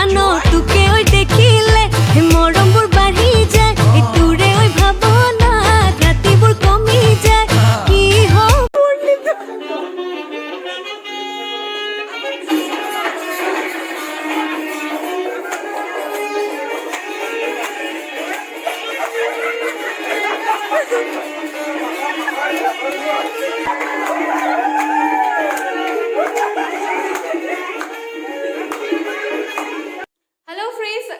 জানো তোকে ওই দেখিলে মৰমবোৰ বাঢ়ি যায় তোৰে ওই ভাৱনা ৰাতিবোৰ কমি যায় কি হ'ব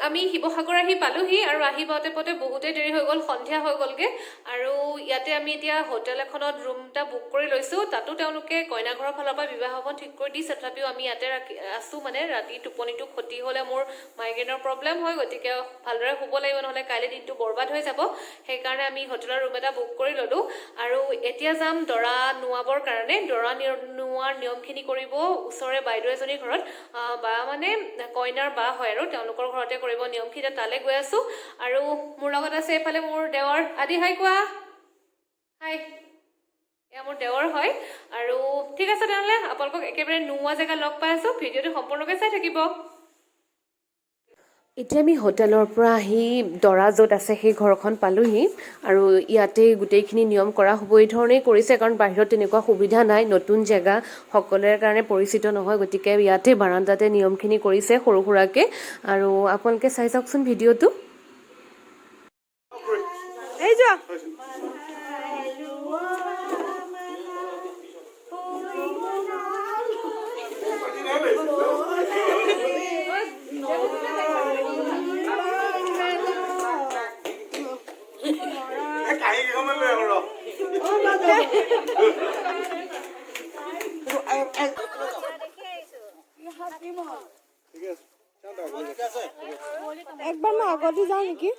আমি শিৱসাগৰ আহি পালোহি আৰু আহি পাওঁতে পাওঁতে বহুতেই দেৰি হৈ গ'ল সন্ধিয়া হৈ গ'লগে আৰু ইয়াতে আমি এতিয়া হোটেল এখনত ৰুম এটা বুক কৰি লৈছোঁ তাতো তেওঁলোকে কইনা ঘৰৰ ফালৰ পৰা বিবাহ ভৱন ঠিক কৰি দিছে তথাপিও আমি ইয়াতে আছোঁ মানে ৰাতি টোপনিটো ক্ষতি হ'লে মোৰ মাইগ্ৰেইনৰ প্ৰব্লেম হয় গতিকে ভালদৰে শুব লাগিব নহ'লে কাইলৈ দিনটো বৰবাদ হৈ যাব সেইকাৰণে আমি হোটেলৰ ৰুম এটা বুক কৰি ল'লোঁ আৰু এতিয়া যাম দৰা নোৱাবৰ কাৰণে দৰা নোৱাৰ নিয়মখিনি কৰিব ওচৰৰে বাইদেউ এজনীৰ ঘৰত বা মানে কইনাৰ বা হয় আৰু তেওঁলোকৰ ঘৰতে কৰিব নিয়মখিনি তালৈ গৈ আছোঁ আৰু মোৰ লগত আছে এইফালে মোৰ দেৱৰ আদি হাই কোৱা হাই এয়া মোৰ দেৱৰ হয় আৰু ঠিক আছে তেনেহ'লে আপোনালোকক একেবাৰে নোৱা জেগা লগ পাই আছোঁ ভিডিঅ'টো সম্পূৰ্ণকৈ চাই থাকিব এতিয়া আমি হোটেলৰ পৰা আহি দৰা য'ত আছে সেই ঘৰখন পালোহি আৰু ইয়াতে গোটেইখিনি নিয়ম কৰা হ'ব এই ধৰণেই কৰিছে কাৰণ বাহিৰত তেনেকুৱা সুবিধা নাই নতুন জেগা সকলোৰে কাৰণে পৰিচিত নহয় গতিকে ইয়াতে বাৰাণ্ডাতে নিয়মখিনি কৰিছে সৰু সুৰাকৈ আৰু আপোনালোকে চাই চাওকচোন ভিডিঅ'টো এই যোৱা একবাৰ মই আগতে যাওঁ নেকি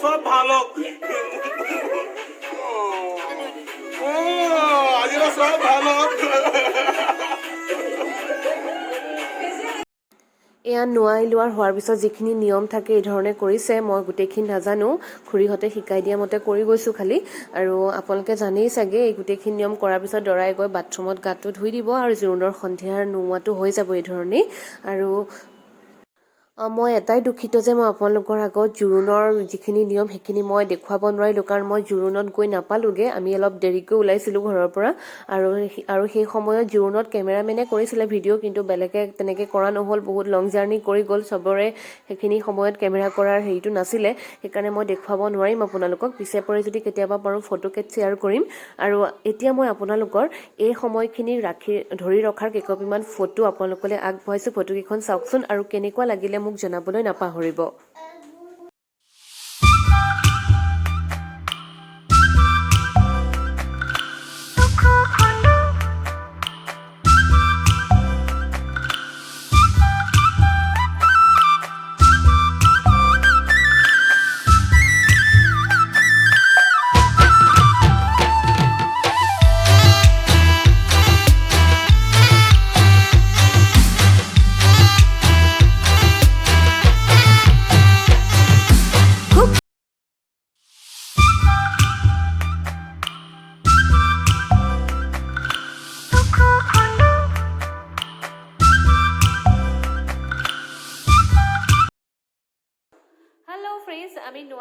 সব ভালো আজিৰা সব ভালো এয়া নোৱাই লোৱাৰ হোৱাৰ পিছত যিখিনি নিয়ম থাকে এই ধৰণে কৰিছে মই গোটেইখিনি নাজানো খুৰীহঁতে শিকাই দিয়া মতে কৰি গৈছোঁ খালি আৰু আপোনালোকে জানেই চাগে এই গোটেইখিনি নিয়ম কৰাৰ পিছত দৰাই গৈ বাথৰুমত গাটো ধুই দিব আৰু জোৰোণৰ সন্ধিয়াৰ নোওৱাটো হৈ যাব এই ধৰণেই আৰু মই এটাই দুখিত যে মই আপোনালোকৰ আগত জোৰোণৰ যিখিনি নিয়ম সেইখিনি মই দেখুৱাব নোৱাৰিলোঁ কাৰণ মই জোৰোণত গৈ নাপালোঁগৈ আমি অলপ দেৰিকৈ ওলাইছিলোঁ ঘৰৰ পৰা আৰু সেই সময়ত জোৰোণত কেমেৰামেনে কৰিছিলে ভিডিঅ' কিন্তু বেলেগে তেনেকৈ কৰা নহ'ল বহুত লং জাৰ্ণি কৰি গ'ল চবৰে সেইখিনি সময়ত কেমেৰা কৰাৰ হেৰিটো নাছিলে সেইকাৰণে মই দেখুৱাব নোৱাৰিম আপোনালোকক পিছে পৰে যদি কেতিয়াবা পাৰোঁ ফটোকেট শ্বেয়াৰ কৰিম আৰু এতিয়া মই আপোনালোকৰ এই সময়খিনি ধৰি ৰখাৰ কেইকপিমান ফটো আপোনালোকলৈ আগবঢ়াইছোঁ ফটোকেইখন চাওকচোন আৰু কেনেকুৱা লাগিলে মোক জনাবলৈ নাপাহৰিব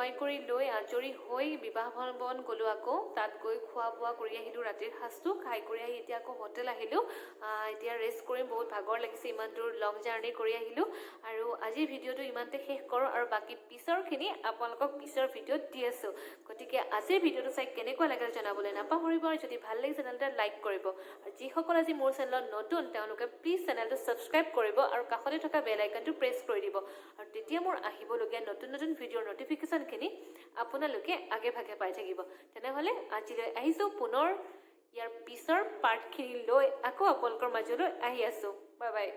নোৱাই কৰি লৈ আজৰি হৈ বিবাহ ভৱন গ'লোঁ আকৌ তাত গৈ খোৱা বোৱা কৰি আহিলোঁ ৰাতিৰ সাঁজটো খাই কৰি আহি এতিয়া আকৌ হোটেল আহিলোঁ এতিয়া ৰেষ্ট কৰিম বহুত ভাগৰ লাগিছে ইমান দূৰ লং জাৰ্ণি কৰি আহিলোঁ আৰু আজিৰ ভিডিঅ'টো ইমানতে শেষ কৰোঁ আৰু বাকী পিছৰখিনি আপোনালোকক পিছৰ ভিডিঅ'ত দি আছোঁ গতিকে আজিৰ ভিডিঅ'টো চাই কেনেকুৱা লাগিল জনাবলৈ নাপাহৰিব আৰু যদি ভাল লাগিছে চেনেলটো লাইক কৰিব আৰু যিসকল আজি মোৰ চেনেলত নতুন তেওঁলোকে প্লিজ চেনেলটো ছাবস্ক্ৰাইব কৰিব আৰু কাষতে থকা বেল আইকনটো প্ৰেছ কৰি দিব আৰু তেতিয়া মোৰ আহিবলগীয়া নতুন নতুন ভিডিঅ'ৰ নটিফিকেশ্যনখিনি আপোনালোকে আগে ভাগে পাই থাকিব তেনেহ'লে আজিলৈ আহিছোঁ পুনৰ ইয়াৰ পিছৰ পাৰ্টখিনি লৈ আকৌ আপোনালোকৰ মাজলৈ আহি আছোঁ বাই বাই